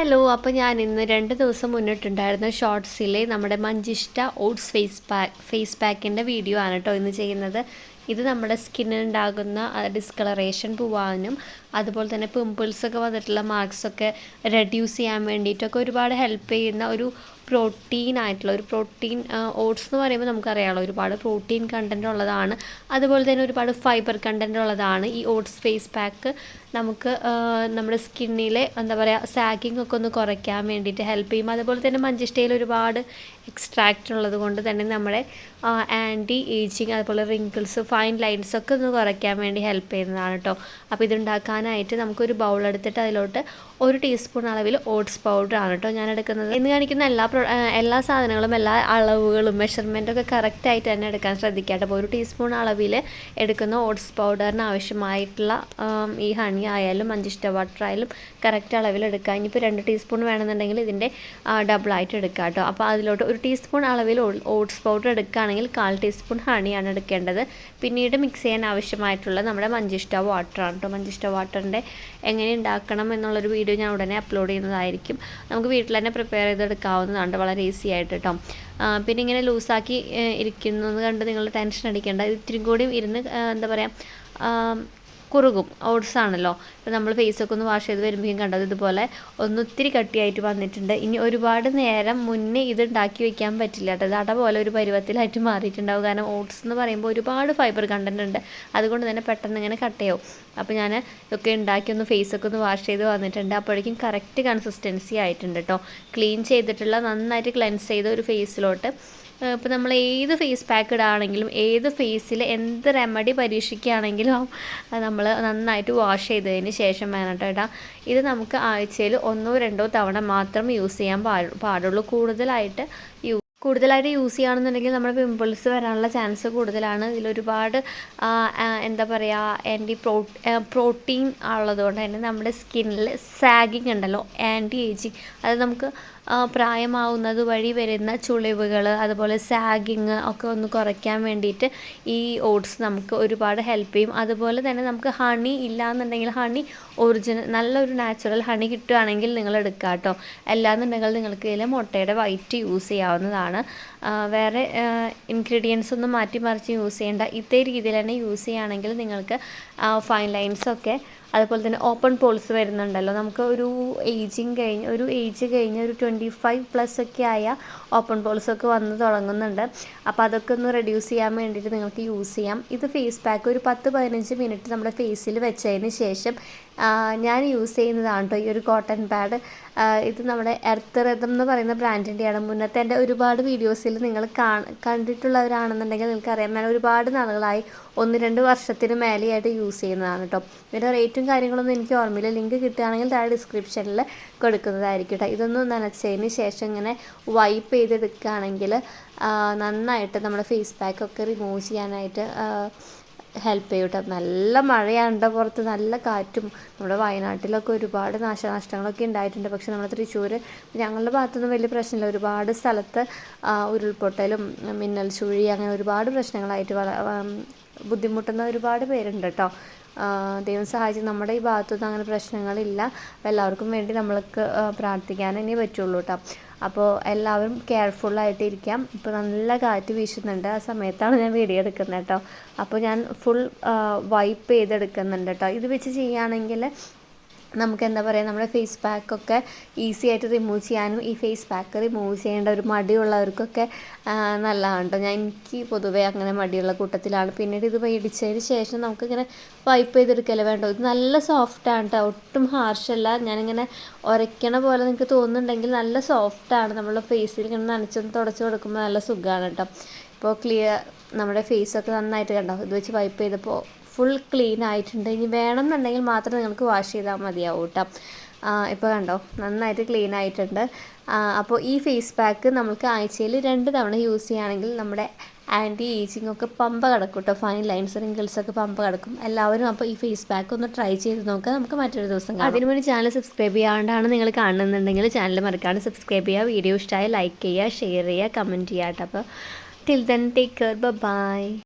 Hello, അപ്പോൾ ഞാൻ ഇന്ന് 2 ദിവസം മുന്നിട്ടുണ്ടായിരുന്ന ഷോർട്സിലെ നമ്മുടെ മഞ്ചിഷ്ട ഓട്സ് ഫേസ് പാക്കിൻ്റെ വീഡിയോ ആണ് കേട്ടോ ഇന്ന് ചെയ്യുന്നത്. ഇത് നമ്മുടെ സ്കിന്നിനുണ്ടാകുന്ന ഡിസ്കളറേഷൻ പോവാനും അതുപോലെ തന്നെ പിമ്പിൾസൊക്കെ വന്നിട്ടുള്ള മാർക്സൊക്കെ റെഡ്യൂസ് ചെയ്യാൻ വേണ്ടിയിട്ടൊക്കെ ഒരുപാട് ഹെൽപ്പ് ചെയ്യുന്ന ഒരു പ്രോട്ടീൻ ഓട്സ് എന്ന് പറയുമ്പോൾ നമുക്കറിയാമല്ലോ, ഒരുപാട് പ്രോട്ടീൻ കണ്ടൻറ്റ് ഉള്ളതാണ്. അതുപോലെ തന്നെ ഒരുപാട് ഫൈബർ കണ്ടൻറ്റ് ഉള്ളതാണ്. ഈ ഓട്സ് ഫേസ് പാക്ക് നമുക്ക് നമ്മുടെ സ്കിന്നിലെ എന്താ പറയുക സാഗിങ് ഒക്കെ ഒന്ന് കുറയ്ക്കാൻ വേണ്ടിയിട്ട് ഹെൽപ്പ് ചെയ്യും. അതുപോലെ തന്നെ മഞ്ചിഷ്ടയിൽ ഒരുപാട് എക്സ്ട്രാക്റ്റ് ഉള്ളത് കൊണ്ട് തന്നെ നമ്മുടെ ആൻറ്റി ഏജിങ് അതുപോലെ റിങ്കിൾസ് ഫൈൻ ലൈൻസ് ഒക്കെ ഒന്ന് കുറയ്ക്കാൻ വേണ്ടി ഹെൽപ്പ് ചെയ്യുന്നതാണ് കേട്ടോ. അപ്പോൾ ഇതുണ്ടാക്കാനായിട്ട് നമുക്കൊരു ബൗൾ എടുത്തിട്ട് അതിലോട്ട് 1 ടീസ്പൂൺ അളവിൽ ഓട്സ് പൗഡറാണ് കേട്ടോ ഞാൻ എടുക്കുന്നത്. ഇന്ന് കാണിക്കുന്ന എല്ലാ സാധനങ്ങളും എല്ലാ അളവുകളും മെഷർമെൻറ്റൊക്കെ കറക്റ്റായിട്ട് തന്നെ എടുക്കാൻ ശ്രദ്ധിക്കുക കേട്ടോ. അപ്പോൾ 1 ടീസ്പൂൺ അളവിൽ എടുക്കുന്ന ഓട്സ് പൗഡറിന് ആവശ്യമായിട്ടുള്ള ഈ ഹണി ആയാലും മഞ്ചിഷ്ട വാട്ടർ ആയാലും കറക്റ്റ് അളവിൽ എടുക്കുക. ഇനിയിപ്പോൾ 2 ടീസ്പൂൺ വേണമെന്നുണ്ടെങ്കിൽ ഇതിൻ്റെ ഡബിളായിട്ട് എടുക്കുക കേട്ടോ. അപ്പോൾ അതിലോട്ട് 1 ടീസ്പൂൺ അളവിൽ ഓട്സ് പൗഡർ എടുക്കുകയാണെങ്കിൽ 1/4 ടീസ്പൂൺ ഹണിയാണ് എടുക്കേണ്ടത്. പിന്നീട് മിക്സ് ചെയ്യാൻ ആവശ്യമായിട്ടുള്ള നമ്മുടെ മഞ്ചിഷ്ട വാട്ടറാണ് കേട്ടോ. മഞ്ചിഷ്ട വാട്ടറിൻ്റെ എങ്ങനെ ഉണ്ടാക്കണം എന്നുള്ളൊരു വീഡിയോ ഞാൻ ഉടനെ അപ്ലോഡ് ചെയ്യുന്നതായിരിക്കും. നമുക്ക് വീട്ടിൽ തന്നെ പ്രിപ്പയർ ചെയ്തെടുക്കാവുന്നതാണ്, വളരെ ഈസി ആയിട്ട് കേട്ടോ. പിന്നെ ഇങ്ങനെ ലൂസാക്കി ഇരിക്കുന്നത് കണ്ട് നിങ്ങൾ ടെൻഷൻ അടിക്കേണ്ട. ഇത്തിരി കൂടി ഇരുന്ന് എന്താ പറയുക കുറുകും. ഓട്സ് ആണല്ലോ, ഇപ്പോൾ നമ്മൾ ഫേസൊക്കെ ഒന്ന് വാഷ് ചെയ്ത് വരുമ്പോഴേക്കും കണ്ടത് ഇതുപോലെ ഒത്തിരി കട്ടിയായിട്ട് വന്നിട്ടുണ്ട്. ഇനി ഒരുപാട് നേരം മുന്നേ ഇത് ഉണ്ടാക്കി വയ്ക്കാൻ പറ്റില്ല കേട്ടോ. ഇത് അട പോലെ ഒരു പരുവത്തിലായിട്ട് മാറിയിട്ടുണ്ടാവും. കാരണം ഓട്സ് എന്ന് പറയുമ്പോൾ ഒരുപാട് ഫൈബർ കണ്ടൻറ്റ് ഉണ്ട്, അതുകൊണ്ട് തന്നെ പെട്ടെന്ന് ഇങ്ങനെ കട്ടയാവും. അപ്പോൾ ഞാൻ ഇതൊക്കെ ഉണ്ടാക്കി ഫേസൊക്കെ ഒന്ന് വാഷ് ചെയ്ത് വന്നിട്ടുണ്ട്. അപ്പോഴേക്കും കറക്റ്റ് കൺസിസ്റ്റൻസി ആയിട്ടുണ്ട് കേട്ടോ. ക്ലീൻ ചെയ്തിട്ടുള്ള നന്നായിട്ട് ക്ലെൻസ് ചെയ്ത ഒരു ഫേസിലോട്ട് ഇപ്പോൾ നമ്മൾ ഏത് ഫേസ് പാക്ക് ഇടാണെങ്കിലും ഏത് ഫേസിൽ എന്ത് റെമഡി പരീക്ഷിക്കുകയാണെങ്കിലും നമ്മൾ നന്നായിട്ട് വാഷ് ചെയ്തതിന് ശേഷം വേണം കേട്ടോ ഇടാം. ഇത് നമുക്ക് ആഴ്ചയിൽ 1-2 തവണ മാത്രം യൂസ് ചെയ്യാൻ പാടുള്ളൂ. കൂടുതലായിട്ട് യൂസ് ചെയ്യുകയാണെന്നുണ്ടെങ്കിൽ നമ്മുടെ പിമ്പിൾസ് വരാനുള്ള ചാൻസ് കൂടുതലാണ്. ഇതിലൊരുപാട് എന്താ പറയുക പ്രോട്ടീൻ ഉള്ളതുകൊണ്ട് തന്നെ നമ്മുടെ സ്കിന്നിൽ സാഗിങ് ഉണ്ടല്ലോ, ആൻറ്റി ഏജിങ്, അത് നമുക്ക് പ്രായമാവുന്നത് വഴി വരുന്ന ചുളിവുകൾ അതുപോലെ സാഗിങ് ഒക്കെ ഒന്ന് കുറയ്ക്കാൻ വേണ്ടിയിട്ട് ഈ ഓട്സ് നമുക്ക് ഒരുപാട് ഹെൽപ്പ് ചെയ്യും. അതുപോലെ തന്നെ നമുക്ക് ഹണി ഇല്ലയെന്നുണ്ടെങ്കിൽ ഹണി ഒറിജിനൽ നല്ലൊരു നാച്ചുറൽ ഹണി കിട്ടുകയാണെങ്കിൽ നിങ്ങൾ എടുക്കുക കേട്ടോ. അല്ലാന്നുണ്ടെങ്കിൽ നിങ്ങൾക്ക് ഇതിൽ മുട്ടയുടെ വൈറ്റ് യൂസ് ചെയ്യാവുന്നതാണ്. വേറെ ഇൻഗ്രീഡിയൻസ് ഒന്നും മാറ്റി യൂസ് ചെയ്യേണ്ട. ഇതേ രീതിയിൽ തന്നെ യൂസ് ചെയ്യുകയാണെങ്കിൽ നിങ്ങൾക്ക് ഫൈൻ ലൈൻസൊക്കെ അതുപോലെ തന്നെ ഓപ്പൺ പോൾസ് വരുന്നുണ്ടല്ലോ. നമുക്ക് ഒരു ഏജ് കഴിഞ്ഞ് ഒരു 25+ ഒക്കെ ആയ ഓപ്പൺ പോൾസൊക്കെ വന്ന് തുടങ്ങുന്നുണ്ട്. അപ്പോൾ അതൊക്കെ ഒന്ന് റെഡ്യൂസ് ചെയ്യാൻ വേണ്ടിയിട്ട് നിങ്ങൾക്ക് യൂസ് ചെയ്യാം. ഇത് ഫേസ് പാക്ക് ഒരു 10-15 മിനിറ്റ് നമ്മുടെ ഫേസിൽ വെച്ചതിന് ശേഷം ഞാൻ യൂസ് ചെയ്യുന്നതാണ് കേട്ടോ ഈ ഒരു കോട്ടൺ പാഡ്. ഇത് നമ്മുടെ എർത്ത് റിതം എന്ന് പറയുന്ന ബ്രാൻഡിൻ്റെയാണ്. മുന്നത്തെ എൻ്റെ ഒരുപാട് വീഡിയോസിൽ നിങ്ങൾ കണ്ടിട്ടുള്ളവരാണെന്നുണ്ടെങ്കിൽ നിങ്ങൾക്കറിയാം, ഞാൻ ഒരുപാട് നാളുകളായി 1-2 വർഷത്തിന് മേലെയായിട്ട് യൂസ് ചെയ്യുന്നതാണ് കേട്ടോ. ഇതിൻ്റെ റേറ്റും കാര്യങ്ങളൊന്നും എനിക്ക് ഓർമ്മയില്ല. ലിങ്ക് കിട്ടുകയാണെങ്കിൽ താഴെ ഡിസ്ക്രിപ്ഷനിൽ കൊടുക്കുന്നതായിരിക്കും കേട്ടോ. ഇതൊന്ന് നനച്ചതിന് ശേഷം ഇങ്ങനെ വൈപ്പ് ചെയ്തെടുക്കുകയാണെങ്കിൽ നന്നായിട്ട് നമ്മുടെ ഫേസ് പാക്കൊക്കെ റിമൂവ് ചെയ്യാനായിട്ട് ഹെൽപ്പ് ചെയ്യും കേട്ടോ. നല്ല മഴയാണ് പുറത്ത്, നല്ല കാറ്റും. നമ്മുടെ വയനാട്ടിലൊക്കെ ഒരുപാട് നാശനഷ്ടങ്ങളൊക്കെ ഉണ്ടായിട്ടുണ്ട്. പക്ഷേ നമ്മുടെ തൃശ്ശൂർ ഞങ്ങളുടെ ഭാഗത്തൊന്നും വലിയ പ്രശ്നമില്ല. ഒരുപാട് സ്ഥലത്ത് ഉരുൾപൊട്ടലും മിന്നൽ ചുഴി അങ്ങനെ ഒരുപാട് പ്രശ്നങ്ങളായിട്ട് ബുദ്ധിമുട്ടുന്ന ഒരുപാട് പേരുണ്ട് കേട്ടോ. ദൈവം സഹായിച്ച് നമ്മുടെ ഈ ഭാഗത്തൊന്നും അങ്ങനെ പ്രശ്നങ്ങളില്ല. അപ്പോൾ എല്ലാവർക്കും വേണ്ടി നമ്മൾക്ക് പ്രാർത്ഥിക്കാൻ ഇനി പറ്റുള്ളൂ കേട്ടോ. അപ്പോൾ എല്ലാവരും കെയർഫുള്ളായിട്ട് ഇരിക്കാം. ഇപ്പോൾ നല്ല കാറ്റ് വീശുന്നുണ്ട്, ആ സമയത്താണ് ഞാൻ വീഡിയോ എടുക്കുന്നത് കേട്ടോ. അപ്പോൾ ഞാൻ ഫുൾ വൈപ്പ് ചെയ്തെടുക്കുന്നുണ്ട് കേട്ടോ. ഇത് വെച്ച് ചെയ്യുകയാണെങ്കിൽ നമുക്ക് എന്താ പറയുക, നമ്മുടെ ഫേസ് പാക്കൊക്കെ ഈസി ആയിട്ട് റിമൂവ് ചെയ്യാനും ഈ ഫേസ് പാക്ക് റിമൂവ് ചെയ്യേണ്ട ഒരു മടിയുള്ളവർക്കൊക്കെ നല്ലതാണ് കേട്ടോ. എനിക്ക് പൊതുവേ അങ്ങനെ മടിയുള്ള കൂട്ടത്തിലാണ്. പിന്നീട് ഇത് മേടിച്ചതിന് ശേഷം നമുക്കിങ്ങനെ വൈപ്പ് ചെയ്തെടുക്കല്ലേ വേണ്ടോ. ഇത് നല്ല സോഫ്റ്റാണ് കേട്ടോ, ഒട്ടും ഹാർഷല്ല. ഞാനിങ്ങനെ ഉരയ്ക്കണ പോലെ നിങ്ങൾക്ക് തോന്നുന്നുണ്ടെങ്കിൽ നല്ല സോഫ്റ്റാണ്. നമ്മുടെ ഫേസിൽ ഇങ്ങനെ നനച്ചൊന്ന് തുടച്ച് കൊടുക്കുമ്പോൾ നല്ല സുഖമാണ് കേട്ടോ. ഇപ്പോൾ നമ്മുടെ ഫേസൊക്കെ നന്നായിട്ട് കണ്ടോ, ഇത് വെച്ച് വൈപ്പ് ചെയ്തപ്പോൾ ഫുൾ ക്ലീൻ ആയിട്ടുണ്ട്. ഇനി വേണമെന്നുണ്ടെങ്കിൽ മാത്രം നിങ്ങൾക്ക് വാഷ് ചെയ്താൽ മതിയാവും കേട്ടോ. ഇപ്പോൾ കണ്ടോ നന്നായിട്ട് ക്ലീൻ ആയിട്ടുണ്ട്. അപ്പോൾ ഈ ഫേസ് പാക്ക് നമുക്ക് ആഴ്ചയിൽ 2 തവണ യൂസ് ചെയ്യുകയാണെങ്കിൽ നമ്മുടെ ആൻറ്റി ഏജിങ് ഒക്കെ പമ്പ കിടക്കും കേട്ടോ. ഫൈൻ ലൈൻസ് റിങ്കിൾസൊക്കെ പമ്പ കിടക്കും. എല്ലാവരും അപ്പോൾ ഈ ഫേസ് പാക്ക് ഒന്ന് ട്രൈ ചെയ്ത് നോക്കുക. നമുക്ക് മറ്റൊരു ദിവസം കാണാം. അതിനുവേണ്ടി ചാനൽ സബ്സ്ക്രൈബ് ചെയ്യാണ്ടാണ് നിങ്ങൾ കാണുന്നുണ്ടെങ്കിൽ ചാനൽ മറക്കാണ്ട് സബ്സ്ക്രൈബ് ചെയ്യുക. വീഡിയോ ഇഷ്ടമായി ലൈക്ക് ചെയ്യുക, ഷെയർ ചെയ്യുക, കമൻറ്റ് ചെയ്യുക കേട്ടോ. അപ്പോൾ till then take care, by.